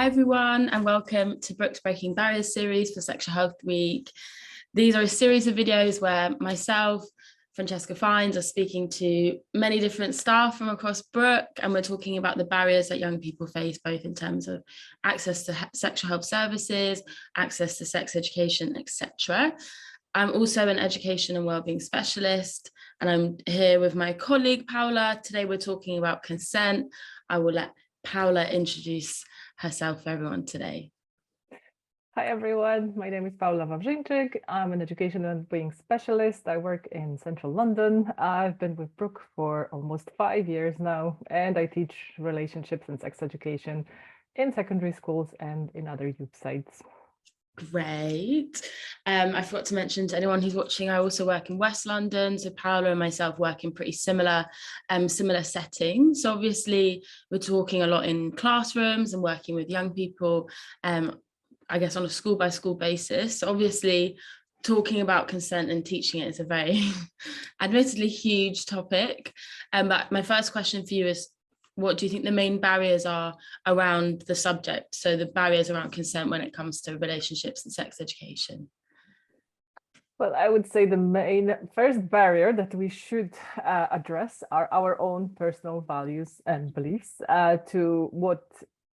everyone, and welcome to Brook's Breaking Barriers series for Sexual Health Week. These are a series of videos where myself, Francesca Fiennes, are speaking to many different staff from across Brook, and we're talking about the barriers that young people face, both in terms of access to sexual health services, access to sex education, etc. I'm also an education and wellbeing specialist, and I'm here with my colleague Paula. Today we're talking about consent. I will let Paula introduce herself for everyone today. Hi everyone, my name is Paola Vajintik. I'm an education and wellbeing specialist. I work in central London. I've been with Brook for almost 5 years now, and I teach relationships and sex education in secondary schools and in other youth sites. Great. I forgot to mention to anyone who's watching, I also work in West London. So Paola and myself work in pretty similar settings. So obviously we're talking a lot in classrooms and working with young people, I guess on a school by school basis. So obviously talking about consent and teaching it is a very admittedly huge topic. But my first question for you is, what do you think the main barriers are around the subject? So the barriers around consent when it comes to relationships and sex education. Well, I would say the main first barrier that we should address are our own personal values and beliefs to what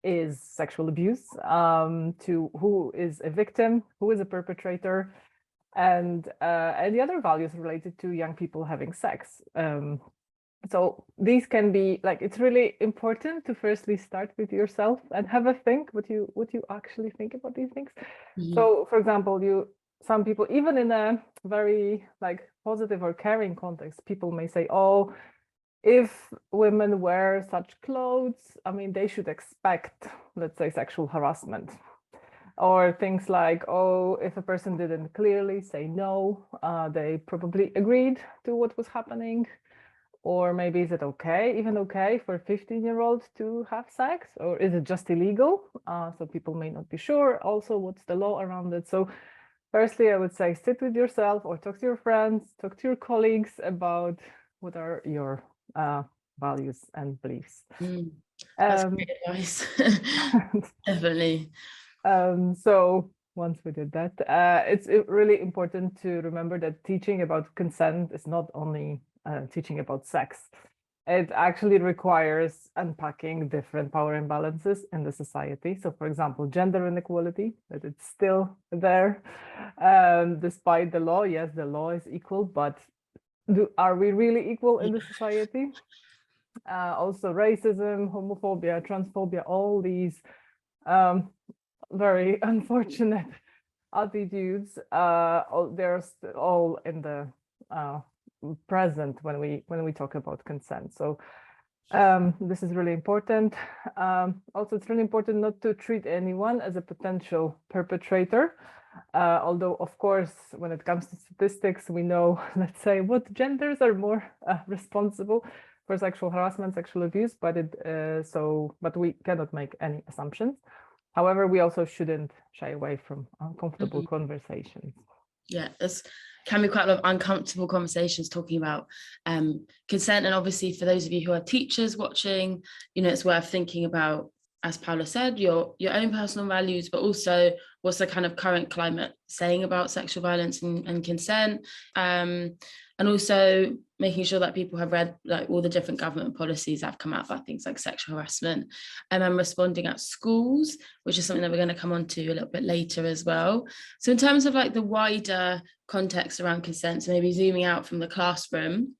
is sexual abuse, to who is a victim, who is a perpetrator, and the other values related to young people having sex. So these can be like, it's really important to firstly start with yourself and have a think what you actually think about these things. Mm-hmm. So for example, some people, even in a very like positive or caring context, people may say, oh, if women wear such clothes, I mean, they should expect, let's say, sexual harassment. Or things like, oh, if a person didn't clearly say no, they probably agreed to what was happening. Or maybe is it even okay for a 15-year-old to have sex? Or is it just illegal? So people may not be sure. Also, what's the law around it? So firstly, I would say sit with yourself or talk to your friends, talk to your colleagues about what are your values and beliefs. That's great advice. Definitely. So once we did that, it's really important to remember that teaching about consent is not only teaching about sex. It actually requires unpacking different power imbalances in the society. So for example, gender inequality, that it's still there despite the law. Yes, the law is equal, but are we really equal in the society? Also racism, homophobia, transphobia, all these very unfortunate attitudes, they're all in the present when we talk about consent. So this is really important. Also, it's really important not to treat anyone as a potential perpetrator. Although, of course, when it comes to statistics, we know, let's say, what genders are more responsible for sexual harassment, sexual abuse, but we cannot make any assumptions. However, we also shouldn't shy away from uncomfortable conversations. Yeah, this can be quite a lot of uncomfortable conversations talking about consent. And obviously, for those of you who are teachers watching, it's worth thinking about, as Paula said, your own personal values, but also what's the kind of current climate saying about sexual violence and consent. And also making sure that people have read like all the different government policies that have come out about things like sexual harassment, and responding at schools, which is something that we're going to come on to a little bit later as well. So in terms of like the wider context around consent, so maybe zooming out from the classroom,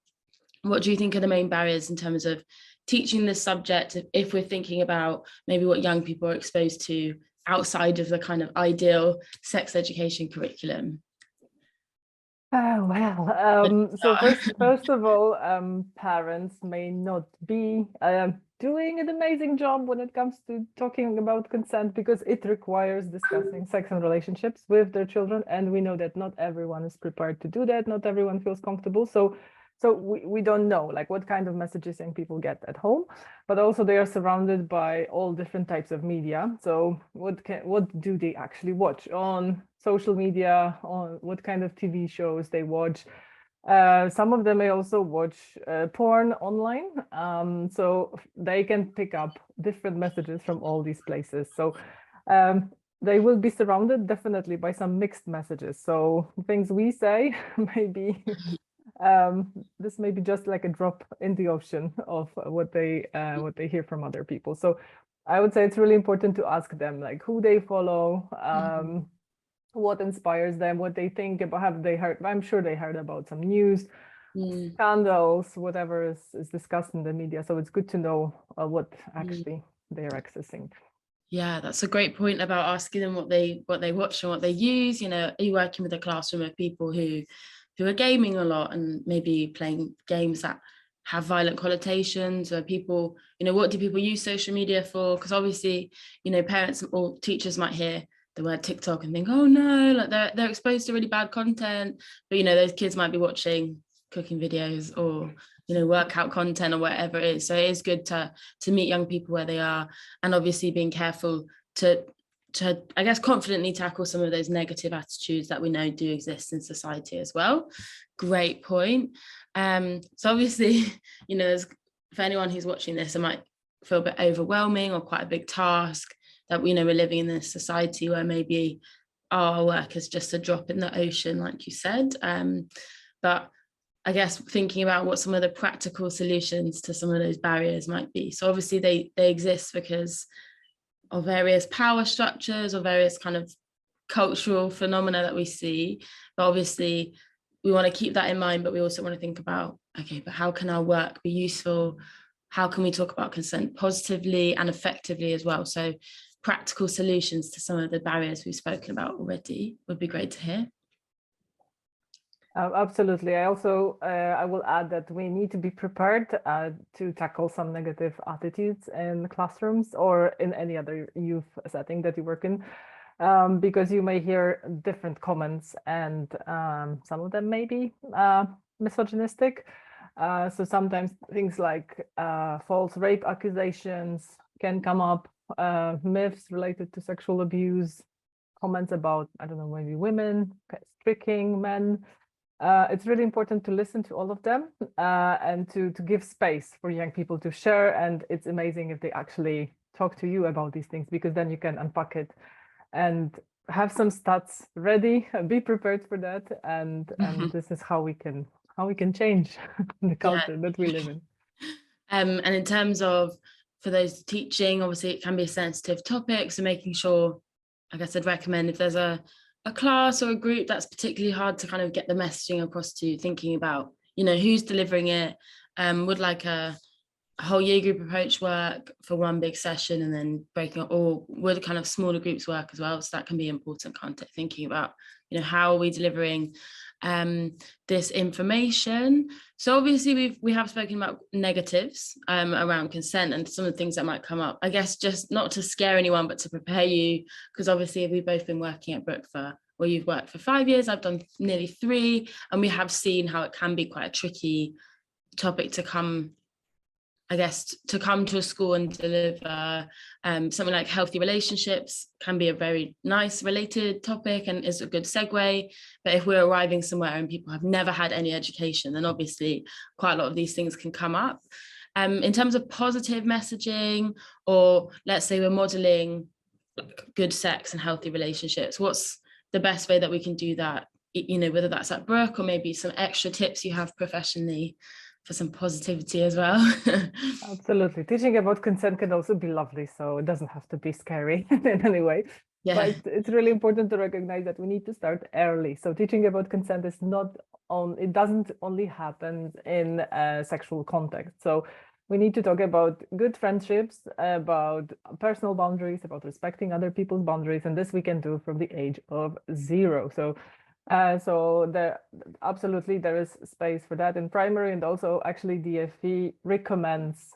what do you think are the main barriers in terms of teaching this subject, if we're thinking about maybe what young people are exposed to outside of the kind of ideal sex education curriculum? So first of all, parents may not be doing an amazing job when it comes to talking about consent, because it requires discussing sex and relationships with their children, and we know that not everyone is prepared to do that. Not everyone feels comfortable. So we don't know like what kind of messages young people get at home, but also they are surrounded by all different types of media. So what do they actually watch on social media, on what kind of TV shows they watch? Some of them may also watch porn online, so they can pick up different messages from all these places. So They will be surrounded definitely by some mixed messages. So things we say maybe this may be just like a drop in the ocean of what they hear from other people. So I would say it's really important to ask them like who they follow, what inspires them, what they think about, have they heard, I'm sure they heard about some news, scandals, whatever is discussed in the media. So it's good to know what actually they're accessing. Yeah, that's a great point about asking them what they watch and what they use. You know, are you working with a classroom of people who are gaming a lot and maybe playing games that have violent connotations, or people, you know, what do people use social media for? Because obviously, you know, parents or teachers might hear the word TikTok and think, oh no, like they're exposed to really bad content. But you know, those kids might be watching cooking videos or, you know, workout content or whatever it is. So it is good to meet young people where they are, and obviously being careful to I guess confidently tackle some of those negative attitudes that we know do exist in society as well. Great point. So obviously, you know, for anyone who's watching this, it might feel a bit overwhelming or quite a big task that we know we're living in this society where maybe our work is just a drop in the ocean, like you said. But I guess thinking about what some of the practical solutions to some of those barriers might be. So obviously they exist because of various power structures or various kind of cultural phenomena that we see. But obviously we want to keep that in mind, but we also want to think about, okay, but how can our work be useful? How can we talk about consent positively and effectively as well? So practical solutions to some of the barriers we've spoken about already would be great to hear. Absolutely. I also I will add that we need to be prepared to tackle some negative attitudes in classrooms or in any other youth setting that you work in, because you may hear different comments, and some of them may be misogynistic. So sometimes things like false rape accusations can come up, myths related to sexual abuse, comments about, I don't know, maybe women, tricking men. It's really important to listen to all of them and to give space for young people to share. And it's amazing if they actually talk to you about these things, because then you can unpack it and have some stats ready, be prepared for that. And this is how we can change the culture that we live in. And in terms of, for those teaching, obviously it can be a sensitive topic. So making sure, I guess I'd recommend if there's a class or a group that's particularly hard to kind of get the messaging across to, thinking about, you know, who's delivering it. Would like a whole year group approach work for one big session and then breaking up, or would kind of smaller groups work as well? So that can be important content, thinking about, you know, how are we delivering this information. So obviously we have spoken about negatives around consent and some of the things that might come up. I guess just not to scare anyone, but to prepare you, because obviously we've both been working at Brook well, you've worked for 5 years, I've done nearly 3, and we have seen how it can be quite a tricky topic to come, I guess, to come to a school and deliver. Something like healthy relationships can be a very nice related topic and is a good segue. But if we're arriving somewhere and people have never had any education, then obviously quite a lot of these things can come up. In terms of positive messaging, or let's say we're modeling good sex and healthy relationships, what's the best way that we can do that? You know, whether that's at Brook or maybe some extra tips you have professionally for some positivity as well. Absolutely. Teaching about consent can also be lovely, so it doesn't have to be scary in any way. Yeah. But it's really important to recognize that we need to start early. So teaching about consent is not on, it doesn't only happen in a sexual context. So we need to talk about good friendships, about personal boundaries, about respecting other people's boundaries, and this we can do from the age of 0. So there absolutely there is space for that in primary, and also actually DFE recommends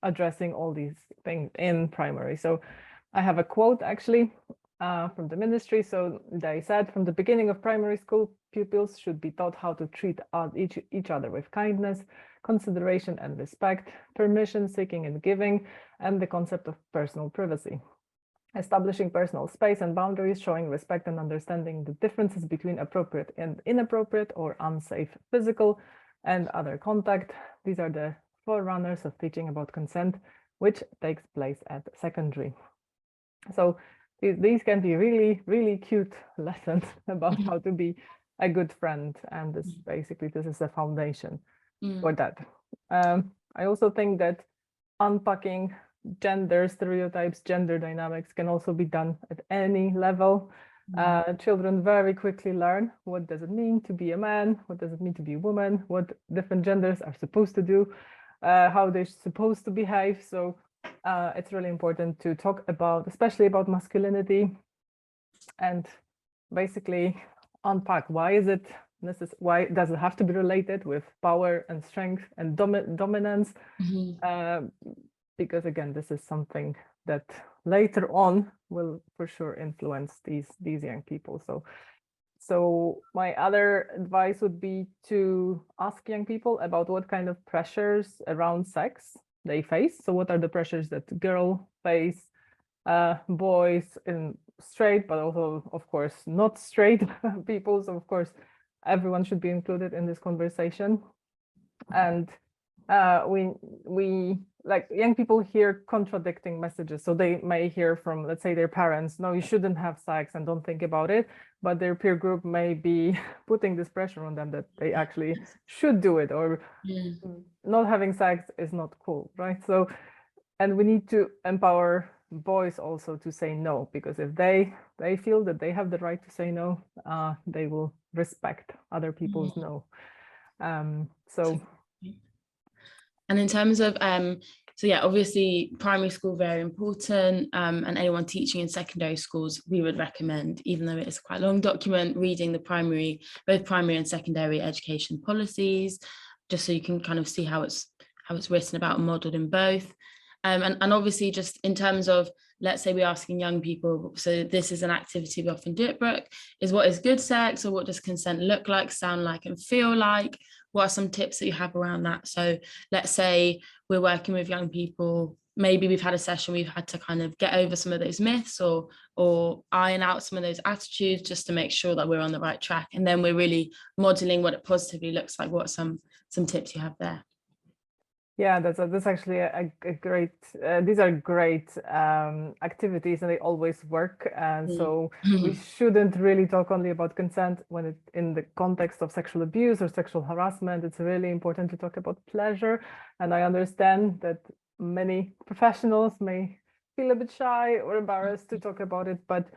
addressing all these things in primary. So I have a quote actually from the ministry. So they said, from the beginning of primary school, pupils should be taught how to treat each other with kindness, consideration and respect, permission seeking and giving, and the concept of personal privacy. Establishing personal space and boundaries, showing respect and understanding the differences between appropriate and inappropriate or unsafe physical and other contact. These are the forerunners of teaching about consent, which takes place at secondary. So these can be really, really cute lessons about how to be a good friend. And this is the foundation for that. I also think that unpacking gender stereotypes, gender dynamics can also be done at any level. Children very quickly learn what does it mean to be a man, what does it mean to be a woman, what different genders are supposed to do, how they're supposed to behave. So it's really important to talk about, especially about masculinity, and basically unpack why does it have to be related with power and strength and dominance. Because again, this is something that later on will for sure influence these young people. So my other advice would be to ask young people about what kind of pressures around sex they face. So what are the pressures that girls face, boys in straight, but also of course not straight people. So of course everyone should be included in this conversation. And we like young people hear contradicting messages. So they may hear from, let's say, their parents, no, you shouldn't have sex and don't think about it. But their peer group may be putting this pressure on them that they actually should do it, or not having sex is not cool, right? So, and we need to empower boys also to say no, because if they feel that they have the right to say no, they will respect other people's no. So. And in terms of, so yeah, obviously primary school, very important. And anyone teaching in secondary schools, we would recommend, even though it is quite a long document, reading the both primary and secondary education policies, just so you can kind of see how it's written about and modeled in both. And obviously just in terms of, let's say we're asking young people, so this is an activity we often do at Brook, is what is good sex, or what does consent look like, sound like, and feel like? What are some tips that you have around that? So let's say we're working with young people, maybe we've had a session, we've had to kind of get over some of those myths or iron out some of those attitudes just to make sure that we're on the right track. And then we're really modeling what it positively looks like. What are some tips you have there? Yeah, that's actually a great, these are great activities, and they always work. And so we shouldn't really talk only about consent when it in the context of sexual abuse or sexual harassment. It's really important to talk about pleasure. And I understand that many professionals may feel a bit shy or embarrassed to talk about it, but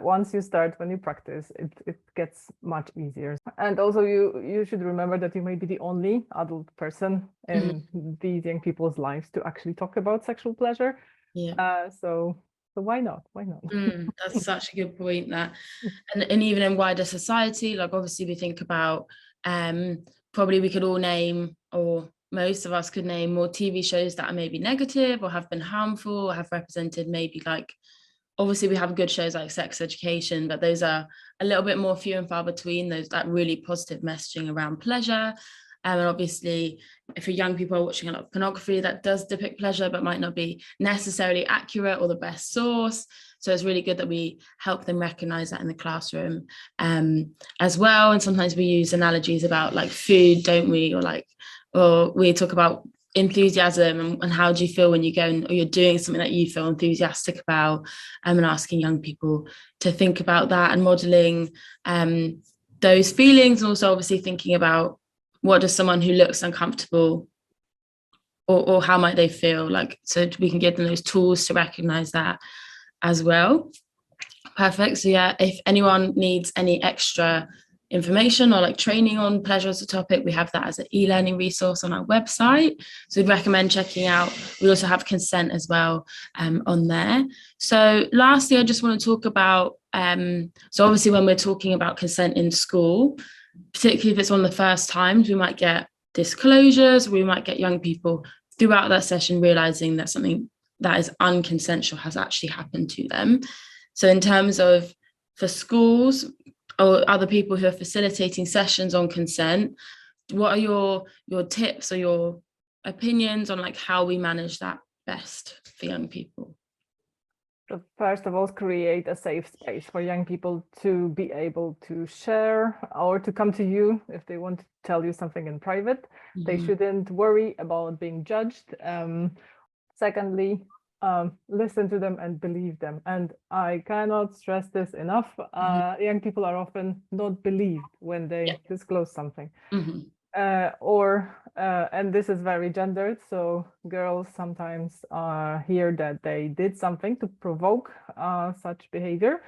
once you start, when you practice, it gets much easier. And also you should remember that you may be the only adult person in these young people's lives to actually talk about sexual pleasure. So why not? That's such a good point. That and even in wider society, like obviously we think about probably we could all name, or most of us could name, more TV shows that are maybe negative or have been harmful or have represented maybe, like, obviously we have good shows like Sex Education, but those are a little bit more few and far between, those that really positive messaging around pleasure. And obviously if young people are watching a lot of pornography that does depict pleasure but might not be necessarily accurate or the best source, so it's really good that we help them recognize that in the classroom as well. And sometimes we use analogies about like food, don't we, or we talk about enthusiasm and how do you feel when you go or you're doing something that you feel enthusiastic about, and asking young people to think about that and modeling those feelings, and also obviously thinking about what does someone who looks uncomfortable or how might they feel like, so we can give them those tools to recognize that as well. Perfect. So yeah, if anyone needs any extra information or like training on pleasure as a topic, we have that as an e-learning resource on our website, so we'd recommend checking out. We also have consent as well on there. So lastly, I just want to talk about so obviously when we're talking about consent in school, particularly if it's one of the first times, we might get disclosures, we might get young people throughout that session realizing that something that is unconsensual has actually happened to them. So in terms of for schools or other people who are facilitating sessions on consent, what are your tips or your opinions on like how we manage that best for young people? So first of all, create a safe space for young people to be able to share or to come to you if they want to tell you something in private. They shouldn't worry about being judged. Secondly, listen to them and believe them. And I cannot stress this enough. Young people are often not believed when they disclose something. And this is very gendered. So girls sometimes hear that they did something to provoke such behavior.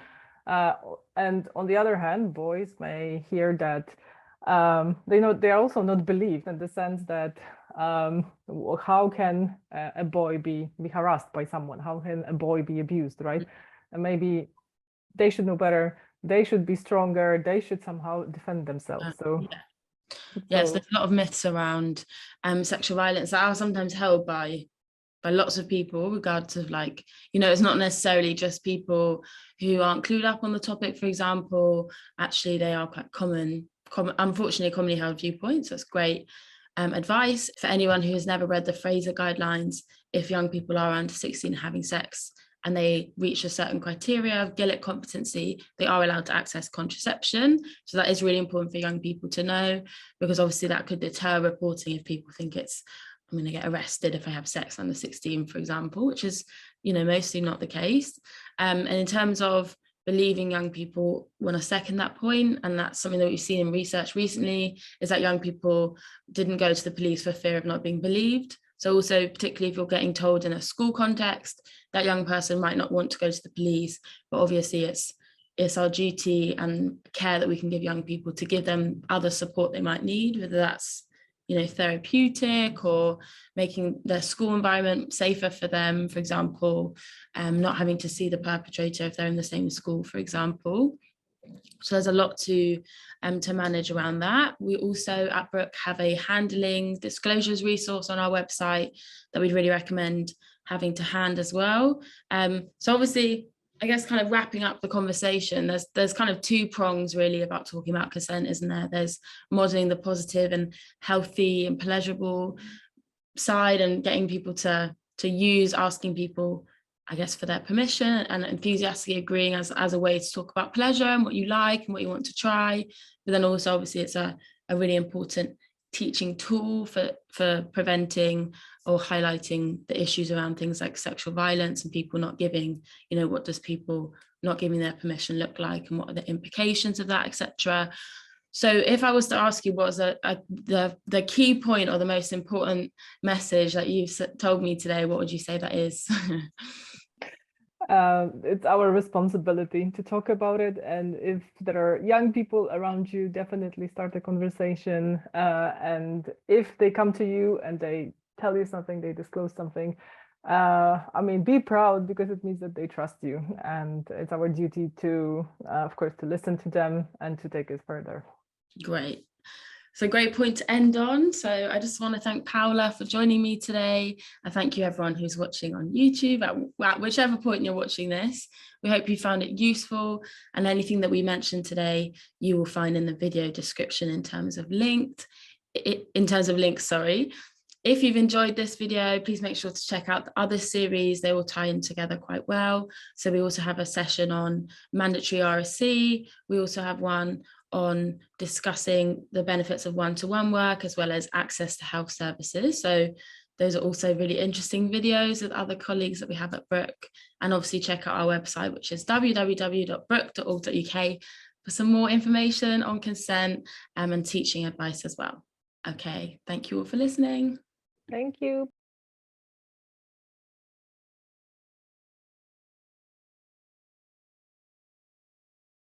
And on the other hand, boys may hear that they are also not believed, in the sense that how can a boy be harassed by someone? How can a boy be abused, right? And maybe they should know better. They should be stronger. They should somehow defend themselves. Yes, there's a lot of myths around sexual violence that are sometimes held by lots of people, regardless of, like, you know, it's not necessarily just people who aren't clued up on the topic, for example. Actually, they are quite unfortunately commonly held viewpoints. So it's great advice for anyone who has never read the Fraser guidelines. If young people are under 16 having sex and they reach a certain criteria of Gillett competency, they are allowed to access contraception. So that is really important for young people to know, because obviously that could deter reporting if people think I'm going to get arrested if I have sex under 16, for example, which is, you know, mostly not the case. And in terms of believing young people, want to second that point, and that's something that we've seen in research recently, is that young people didn't go to the police for fear of not being believed. So also, particularly if you're getting told in a school context, that young person might not want to go to the police, but obviously it's our duty and care that we can give young people to give them other support they might need, whether that's, you know, therapeutic or making their school environment safer for them, for example, not having to see the perpetrator if they're in the same school, for example. So there's a lot to manage around that. We also at Brook have a handling disclosures resource on our website that we'd really recommend having to hand as well. So obviously, I guess kind of wrapping up the conversation, there's kind of two prongs really about talking about consent, isn't there? There's modeling the positive and healthy and pleasurable side, and getting people to use asking people, I guess, for their permission, and enthusiastically agreeing as a way to talk about pleasure and what you like and what you want to try. But then also, obviously, it's a really important teaching tool for preventing or highlighting the issues around things like sexual violence and people not giving, you know, what does people not giving their permission look like, and what are the implications of that, etc. So if I was to ask you what was the key point or the most important message that you've told me today, what would you say that is? It's our responsibility to talk about it, and if there are young people around you, definitely start a conversation, and if they come to you and they tell you something, they disclose something, I mean, be proud, because it means that they trust you, and it's our duty to, of course, to listen to them and to take it further. Great. So great point to end on. So I just want to thank Paula for joining me today. And thank you everyone who's watching on YouTube at whichever point you're watching this. We hope you found it useful, and anything that we mentioned today, you will find in the video description in terms of links. If you've enjoyed this video, please make sure to check out the other series. They will tie in together quite well. So we also have a session on mandatory RSC. We also have one on discussing the benefits of one-to-one work, as well as access to health services. So those are also really interesting videos with other colleagues that we have at Brook. And obviously check out our website, which is www.brook.org.uk, for some more information on consent and teaching advice as well. Okay, thank you all for listening. Thank you.